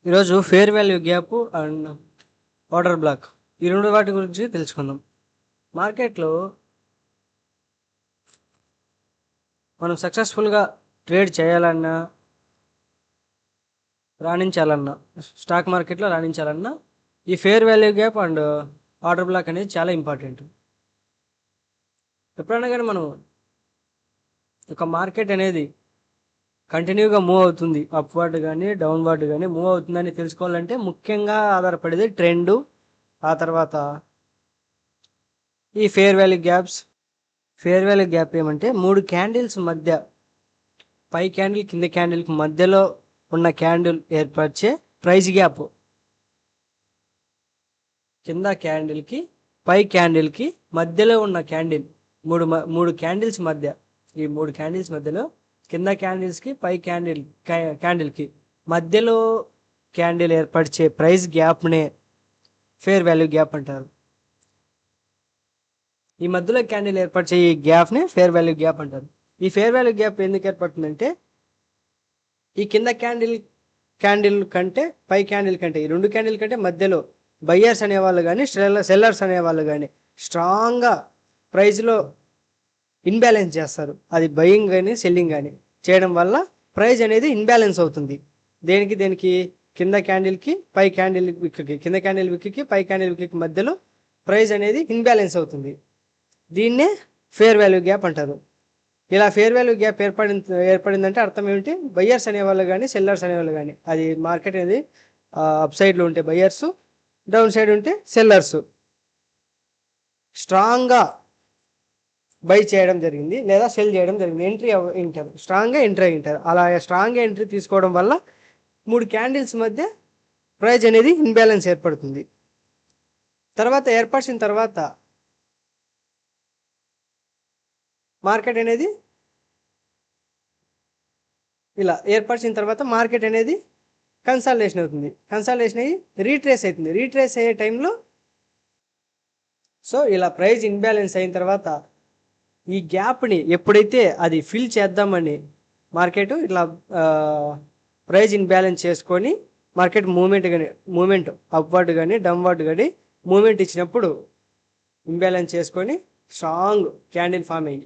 ఈరోజు fair value gap and order black ఈ రెండు వాటి గురించి తెలుసుకుందాం. మార్కెట్లో మనం సక్సెస్ఫుల్గా ట్రేడ్ చేయాలన్నా, రాణించాలన్నా, స్టాక్ మార్కెట్లో రాణించాలన్నా ఈ fair value gap and order black అనేది చాలా ఇంపార్టెంట్. ఎప్పుడైనా కానీ మనం ఒక మార్కెట్ అనేది కంటిన్యూగా మూవ్ అవుతుంది, అప్వర్డ్ కానీ డౌన్వర్డ్ కానీ మూవ్ అవుతుందని తెలుసుకోవాలంటే ముఖ్యంగా ఆధారపడేది ట్రెండు, ఆ తర్వాత ఈ fair value gaps. Fair value gap ఏమంటే 3 క్యాండిల్స్ మధ్య, పై క్యాండిల్ కింద క్యాండిల్కి మధ్యలో ఉన్న క్యాండిల్ ఏర్పరిచే ప్రైస్ గ్యాప్. కింద క్యాండిల్కి పై క్యాండిల్కి మధ్యలో ఉన్న క్యాండిల్, మూడు క్యాండిల్స్ మధ్య, ఈ 3 క్యాండిల్స్ మధ్యలో కింద క్యాండిల్స్కి పై క్యాండిల్కి మధ్యలో క్యాండిల్ ఏర్పరిచే ప్రైస్ గ్యాప్నే ఫేర్ వాల్యూ గ్యాప్ అంటారు. ఈ మధ్యలో క్యాండిల్ ఏర్పరిచే ఈ గ్యాప్ని ఫేర్ వాల్యూ గ్యాప్ అంటారు. ఈ ఫేర్ వాల్యూ గ్యాప్ ఎందుకు ఏర్పడుతుందంటే, ఈ కింద క్యాండిల్ కంటే పై క్యాండిల్ కంటే, ఈ రెండు క్యాండిల్ కంటే మధ్యలో బయ్యర్స్ అనేవాళ్ళు కానీ సెల్లర్స్ అనేవాళ్ళు కానీ స్ట్రాంగ్గా ప్రైస్లో ఇన్బ్యాలెన్స్ చేస్తారు. అది బయింగ్ కానీ సెల్లింగ్ కానీ చేయడం వల్ల ప్రైస్ అనేది ఇన్బ్యాలెన్స్ అవుతుంది. దేనికి కింద క్యాండిల్కి పై క్యాండిల్ విక్కి, కింద క్యాండిల్ విక్కి పై క్యాండిల్ విక్కి మధ్యలో ప్రైస్ అనేది ఇన్బ్యాలెన్స్ అవుతుంది. దీన్నే ఫేర్ వాల్యూ గ్యాప్ అంటారు. ఇలా ఫేర్ వాల్యూ గ్యాప్ ఏర్పడిందంటే అర్థం ఏమిటి? బయ్యర్స్ అనేవాళ్ళు కానీ సెల్లర్స్ అనేవాళ్ళు కానీ, అది మార్కెట్ అనేది అప్ సైడ్లో ఉంటే బయ్యర్స్, డౌన్ సైడ్ ఉంటే సెల్లర్స్ స్ట్రాంగ్గా బై చేయడం జరిగింది లేదా సెల్ చేయడం జరిగింది, ఎంట్రీ ఉంటారు, స్ట్రాంగ్గా ఎంట్రీ అయ్యింటారు. అలా స్ట్రాంగ్గా ఎంట్రీ తీసుకోవడం వల్ల 3 క్యాండిల్స్ మధ్య ప్రైస్ అనేది ఇన్బ్యాలెన్స్ ఏర్పడుతుంది. తర్వాత ఏర్పరిచిన తర్వాత మార్కెట్ అనేది ఇలా ఏర్పరిచిన తర్వాత మార్కెట్ అనేది కన్సాలిడేషన్ అవుతుంది. కన్సాలిడేషన్ అయ్యి రీట్రేస్ అవుతుంది. రీట్రేస్ అయ్యే టైంలో సో ఇలా ప్రైస్ ఇన్బ్యాలెన్స్ అయిన తర్వాత ఈ గ్యాప్ని ఎప్పుడైతే అది ఫిల్ చేద్దామని మార్కెట్ ఇట్లా ప్రైస్ ఇన్బ్యాలెన్స్ చేసుకొని మార్కెట్ మూమెంట్ అప్వర్డ్ కానీ డౌన్వర్డ్ కానీ మూమెంట్ ఇచ్చినప్పుడు ఇంబ్యాలెన్స్ చేసుకొని స్ట్రాంగ్ క్యాండిల్ ఫామ్ అయ్యి,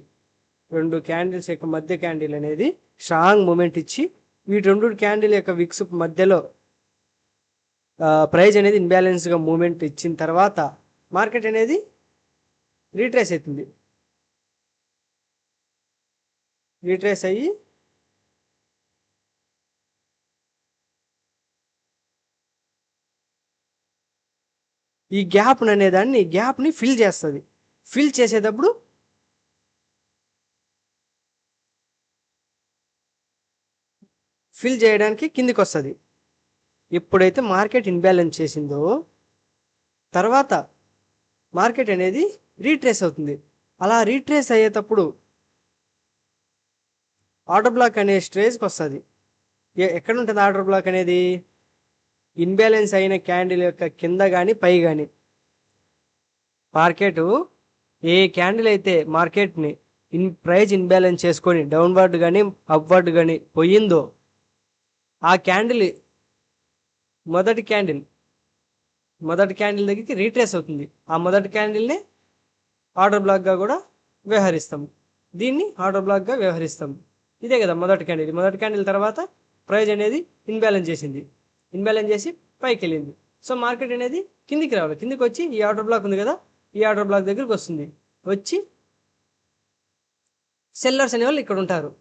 రెండు క్యాండిల్స్ యొక్క మధ్య క్యాండిల్ అనేది స్ట్రాంగ్ మూమెంట్ ఇచ్చి వీటి రెండు క్యాండిల్ యొక్క విక్స్ మధ్యలో ప్రైస్ అనేది ఇన్బ్యాలెన్స్గా మూమెంట్ ఇచ్చిన తర్వాత మార్కెట్ అనేది రీట్రేస్ అవుతుంది. రీట్రేస్ అయ్యి ఈ గ్యాప్ని ఫిల్ చేస్తుంది. ఫిల్ చేసేటప్పుడు ఫిల్ చేయడానికి కిందికి వస్తుంది. ఎప్పుడైతే మార్కెట్ ఇన్బ్యాలెన్స్ చేసిందో తర్వాత మార్కెట్ అనేది రీట్రేస్ అవుతుంది. అలా రీట్రేస్ అయ్యేటప్పుడు ఆర్డర్ బ్లాక్ అనే స్టేజ్కి వస్తుంది. ఎక్కడ ఉంటుంది ఆర్డర్ బ్లాక్ అనేది? ఇన్బ్యాలెన్స్ అయిన క్యాండిల్ యొక్క కింద కానీ పై కానీ. మార్కెట్ ఏ క్యాండిల్ అయితే మార్కెట్ని ప్రైస్ ఇన్బ్యాలెన్స్ చేసుకొని డౌన్వర్డ్ కానీ అప్వర్డ్ కానీ పోయిందో ఆ క్యాండిల్ మొదటి క్యాండిల్ దగ్గరికి రీట్రేస్ అవుతుంది. ఆ మొదటి క్యాండిల్ని ఆర్డర్ బ్లాక్గా కూడా వ్యవహరిస్తాం. దీన్ని ఆర్డర్ బ్లాక్గా వ్యవహరిస్తాం. ఇదే కదా మొదటి క్యాండిల్ తర్వాత ప్రైస్ అనేది ఇన్బ్యాలెన్స్ చేసింది, ఇన్బ్యాలెన్స్ చేసి పైకి వెళ్ళింది. సో మార్కెట్ అనేది కిందికి రావాలి. కిందికి వచ్చి ఈ ఆర్డర్ బ్లాక్ ఉంది కదా, ఈ ఆర్డర్ బ్లాక్ దగ్గరికి వస్తుంది. వచ్చి సెల్లర్స్ అనేవాళ్ళు ఇక్కడ ఉంటారు.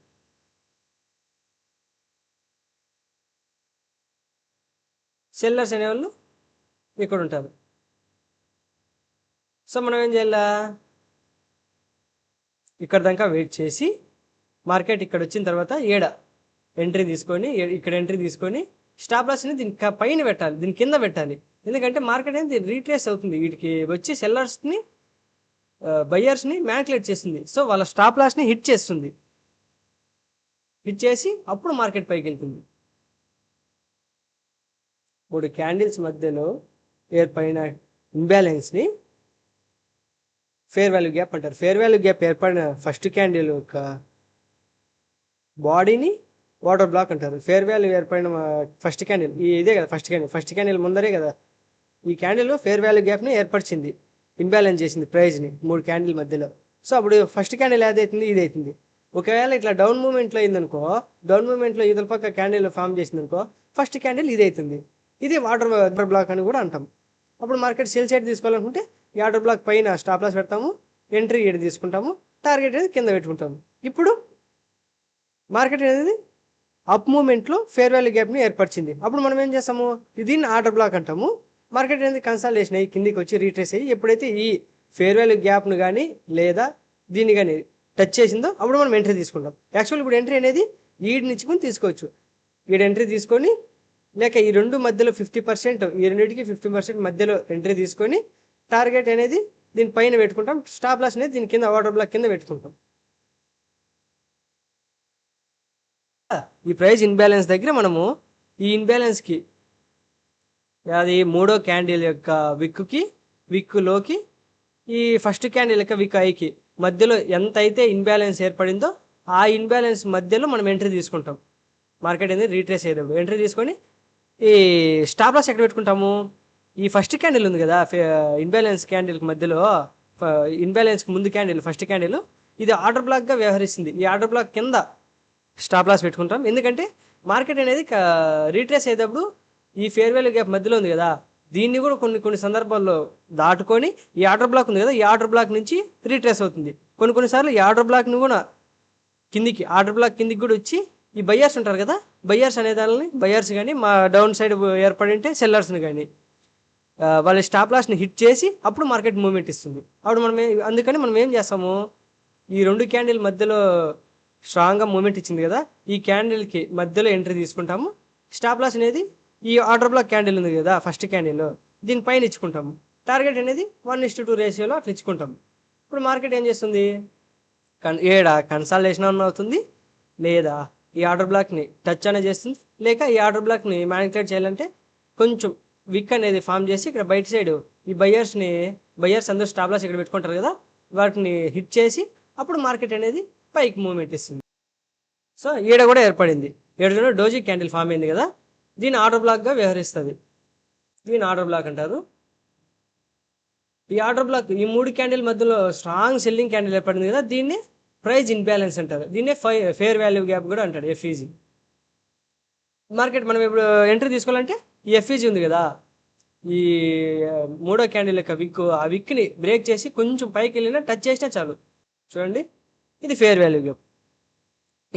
సెల్లర్స్ అనేవాళ్ళు ఇక్కడ ఉంటారు. సో మనం ఏం చేయాలా? ఇక్కడ దాకా వెయిట్ చేసి మార్కెట్ ఇక్కడ వచ్చిన తర్వాత ఎంట్రీ తీసుకొని ఇక్కడ ఎంట్రీ తీసుకొని స్టాప్ లాస్ని దీని పైన పెట్టాలి, దీని కింద పెట్టాలి. ఎందుకంటే మార్కెట్ అనేది రీట్రేస్ అవుతుంది. వీటికి వచ్చి సెల్లర్స్ని బయ్యర్స్ని మ్యానిపులేట్ చేస్తుంది. సో వాళ్ళ స్టాప్ లాస్ని హిట్ చేస్తుంది. హిట్ చేసి అప్పుడు మార్కెట్ పైకి వెళ్తుంది. 3 క్యాండిల్స్ మధ్యలో ఏర్పడిన ఇంబ్యాలెన్స్ని ఫేర్ వాల్యూ గ్యాప్ అంటారు. ఫేర్ వాల్యూ గ్యాప్ ఏర్పడిన ఫస్ట్ క్యాండిల్ యొక్క బాడీని వాటర్ బ్లాక్ అంటారు. ఫేర్ వాల్యూ ఏర్పడిన ఫస్ట్ క్యాండిల్ ఇదే కదా ఫస్ట్ క్యాండిల్ ముందరే కదా ఈ క్యాండిల్ ఫేర్ వాల్యూ గ్యాప్ని ఏర్పరిచింది, ఇంబ్యాలెన్స్ చేసింది ప్రైజ్ని 3 క్యాండిల్ మధ్యలో. సో అప్పుడు ఫస్ట్ క్యాండిల్ ఏదైతుంది, ఇది అవుతుంది. ఒకవేళ ఇట్లా డౌన్ మూమెంట్లో అయిందనుకో, డౌన్ మూమెంట్లో ఇతర పక్క క్యాండిల్ ఫామ్ చేసిందనుకో, ఫస్ట్ క్యాండిల్ ఇది అవుతుంది. ఇది వాటర్ బ్లాక్ అని కూడా అంటాం. అప్పుడు మార్కెట్ సేల్ సైడ్ తీసుకోవాలనుకుంటే ఈ ఆర్డర్ బ్లాక్ పైన స్టాప్ లాస్ పెడతాము, ఎంట్రీ ఏడు తీసుకుంటాము, టార్గెట్ అనేది కింద పెట్టుకుంటాము. ఇప్పుడు మార్కెట్ అనేది అప్ మూమెంట్లో ఫేర్ వాల్యూ గ్యాప్ని ఏర్పరిచింది. అప్పుడు మనం ఏం చేస్తాము, దీన్ని ఆర్డర్ బ్లాక్ అంటాము. మార్కెట్ అనేది కన్సాలిడేషన్ అయ్యి కిందికి వచ్చి రీట్రేస్ అయ్యి ఎప్పుడైతే ఈ ఫేర్ వాల్యూ గ్యాప్ను కానీ లేదా దీన్ని కానీ టచ్ చేసిందో అప్పుడు మనం ఎంట్రీ తీసుకుంటాం. యాక్చువల్ ఇప్పుడు ఎంట్రీ అనేది ఈడ్ నుంచి తీసుకోవచ్చు. ఈడ ఎంట్రీ తీసుకొని లేక ఈ రెండు మధ్యలో 50%, ఈ రెండింటికి 50% మధ్యలో ఎంట్రీ తీసుకొని టార్గెట్ అనేది దీని పైన పెట్టుకుంటాం, స్టాప్ లాస్ అనేది దీని కింద వాటర్ బ్లాక్ కింద పెట్టుకుంటాం. ఈ ప్రైస్ ఇన్బ్యాలెన్స్ దగ్గర మనము ఈ ఇన్బ్యాలెన్స్కి అది మూడో క్యాండిల్ యొక్క విక్కులోకి ఈ ఫస్ట్ క్యాండిల్ యొక్క విక్ ఐకి మధ్యలో ఎంత అయితే ఇన్బ్యాలెన్స్ ఏర్పడిందో ఆ ఇన్బ్యాలెన్స్ మధ్యలో మనం ఎంట్రీ తీసుకుంటాం. మార్కెట్ అనేది రీట్రేస్ అయ్యేటప్పుడు ఎంట్రీ తీసుకొని ఈ స్టాప్ లాస్ ఎక్కడ పెట్టుకుంటాము, ఈ ఫస్ట్ క్యాండిల్ ఉంది కదా ఇన్బ్యాలెన్స్ క్యాండిల్కి మధ్యలో, ఇన్బ్యాలెన్స్కి ముందు క్యాండిల్ ఫస్ట్ క్యాండిల్ ఇది ఆర్డర్ బ్లాక్గా వ్యవహరిస్తుంది. ఈ ఆర్డర్ బ్లాక్ కింద స్టాప్ లాస్ పెట్టుకుంటాం. ఎందుకంటే మార్కెట్ అనేది రీట్రేస్ అయ్యేటప్పుడు ఈ ఫేర్ వాల్యూ గ్యాప్ మధ్యలో ఉంది కదా, దీన్ని కూడా కొన్ని సందర్భాల్లో దాటుకొని ఈ ఆర్డర్ బ్లాక్ ఉంది కదా, ఈ ఆర్డర్ బ్లాక్ నుంచి రీట్రేస్ అవుతుంది. కొన్నిసార్లు ఈ ఆర్డర్ బ్లాక్ని కూడా ఆర్డర్ బ్లాక్ కిందికి కూడా వచ్చి ఈ బయ్యర్స్ ఉంటారు కదా, బయ్యర్స్ అనే దానిని బయ్యర్స్ కానీ మా డౌన్ సైడ్ ఏర్పడి ఉంటే సెల్లర్స్ని కానీ వాళ్ళ స్టాప్ లాస్ని హిట్ చేసి అప్పుడు మార్కెట్ మూవ్మెంట్ ఇస్తుంది. అప్పుడు అందుకని మనం ఏం చేస్తాము, ఈ రెండు క్యాండిల్ మధ్యలో స్ట్రాంగ్గా మూమెంట్ ఇచ్చింది కదా, ఈ క్యాండిల్కి మధ్యలో ఎంట్రీ తీసుకుంటాము. స్టాప్ లాస్ అనేది ఈ ఆర్డర్ బ్లాక్ క్యాండిల్ ఉంది కదా ఫస్ట్ క్యాండిల్, దీనిపైన ఇచ్చుకుంటాము. టార్గెట్ అనేది 1:2 రేషియోలో అట్లా ఇచ్చుకుంటాము. ఇప్పుడు మార్కెట్ ఏం చేస్తుంది, ఏడా కన్సాలిడేషన్ అవుతుంది, లేదా ఈ ఆర్డర్ బ్లాక్ని టచ్ అనేది చేస్తుంది, లేక ఈ ఆర్డర్ బ్లాక్ని మ్యానిపులేట్ చేయాలంటే కొంచెం విక్ అనేది ఫామ్ చేసి ఇక్కడ బయట సైడ్ ఈ బయ్యర్స్ అందరూ స్టాప్ లాస్ ఇక్కడ పెట్టుకుంటారు కదా, వాటిని హిట్ చేసి అప్పుడు మార్కెట్ అనేది పైకి మూవ్మెంట్ ఇస్తుంది. సో ఈడ కూడా ఏర్పడింది, ఏడు డోజీ క్యాండిల్ ఫామ్ అయింది కదా, దీని ఆర్డర్ బ్లాక్గా వ్యవహరిస్తుంది. దీని ఆర్డర్ బ్లాక్ అంటారు. ఈ ఆర్డర్ బ్లాక్ ఈ మూడు క్యాండిల్ మధ్యలో స్ట్రాంగ్ సెల్లింగ్ క్యాండిల్ ఏర్పడింది కదా, దీన్ని ప్రైస్ ఇన్బ్యాలెన్స్ అంటారు. దీన్నే ఫేర్ వాల్యూ గ్యాప్ కూడా అంటాడు, ఎఫ్ఈజీ. మార్కెట్ మనం ఇప్పుడు ఎంట్రీ తీసుకోవాలంటే ఈ ఎఫ్ఈజీ ఉంది కదా, ఈ మూడో క్యాండిల్ యొక్క ఆ విక్ని బ్రేక్ చేసి కొంచెం పైకి వెళ్ళినా టచ్ చేసినా చాలు. చూడండి, ఇది ఫేర్ వాల్యూ గ్యాప్.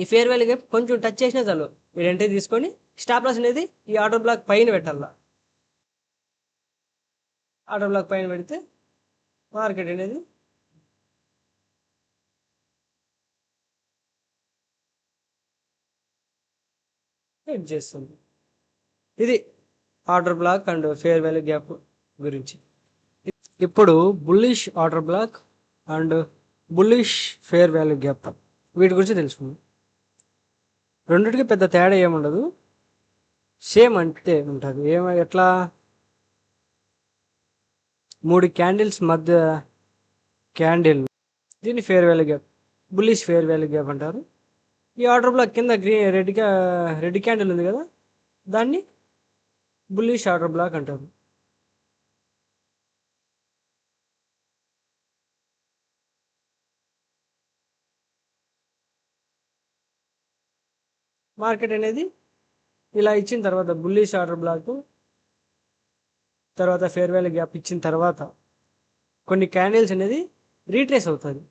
ఈ ఫేర్ వాల్యూ గ్యాప్ కొంచెం టచ్ చేసినా చాలు మీరు ఎంట్రీ తీసుకొని స్టాప్ లాస్ అనేది ఈ ఆర్డర్ బ్లాక్ పైన పెట్టాల. ఆర్డర్ బ్లాక్ పైన పెడితే మార్కెట్ అనేది హిట్ చేస్తుంది. ఇది order black and fair value gap గురించి. ఇప్పుడు bullish order black and bullish fair value gap వీటి గురించి తెలుసుకుందాం. రెండింటికి పెద్ద తేడా ఏముండదు, సేమ్ అంటే ఉంటుంది. ఎట్లా, మూడు క్యాండిల్స్ మధ్య క్యాండిల్ దీన్ని fair value gap, bullish fair value gap అంటారు. ఈ ఆర్డర్ బ్లాక్ కింద రెడ్ క్యాండిల్ ఉంది కదా, దాన్ని బుల్లిష్ ఆర్డర్ బ్లాక్ అంటారు. మార్కెట్ అనేది ఇలా ఇచ్చిన తర్వాత బుల్లిష్ ఆర్డర్ బ్లాక్ తర్వాత ఫేర్ వాల్యూ గ్యాప్ ఇచ్చిన తర్వాత కొన్ని క్యాండిల్స్ అనేది రీట్రేస్ అవుతుంది.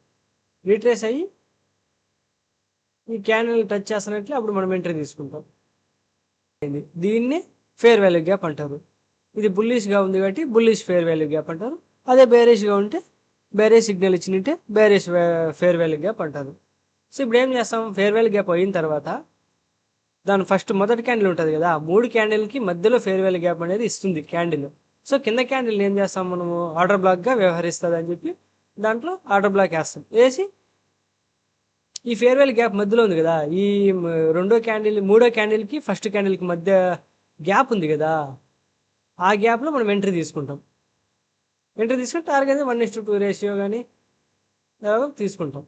రీట్రేస్ అయ్యి ఈ క్యాండిల్ టచ్ చేస్తున్నట్లే అప్పుడు మనం ఎంట్రీ తీసుకుంటాం. దీన్ని ఫేర్ వాల్యూ గ్యాప్ అంటారు. ఇది బుల్లిష్గా ఉంది కాబట్టి బుల్లిష్ ఫేర్ వాల్యూ గ్యాప్ అంటారు. అదే బేరిష్గా ఉంటే బేరిష్ సిగ్నల్ ఇచ్చినట్టే బేరిష్ ఫేర్ వాల్యూ గ్యాప్ అంటారు. సో ఇప్పుడు ఏం చేస్తాం, ఫేర్ వాల్యూ గ్యాప్ అయిన తర్వాత దాని మొదటి క్యాండిల్ ఉంటుంది కదా, 3 క్యాండిల్కి మధ్యలో ఫేర్ వాల్యూ గ్యాప్ అనేది ఇస్తుంది క్యాండిల్. సో కింద క్యాండిల్ ఏం చేస్తాం మనము, ఆర్డర్ బ్లాక్గా వ్యవహరిస్తుంది అని చెప్పి దాంట్లో ఆర్డర్ బ్లాక్ వేస్తాం. వేసి ఈ ఫేర్ వాల్యూ గ్యాప్ మధ్యలో ఉంది కదా, ఈ మూడో క్యాండిల్కి ఫస్ట్ క్యాండిల్కి మధ్య గ్యాప్ ఉంది కదా, ఆ గ్యాప్లో మనం ఎంట్రీ తీసుకుంటాం. ఎంట్రీ తీసుకుని టార్గెట్ 1:2 రేషియో కానీ తీసుకుంటాం.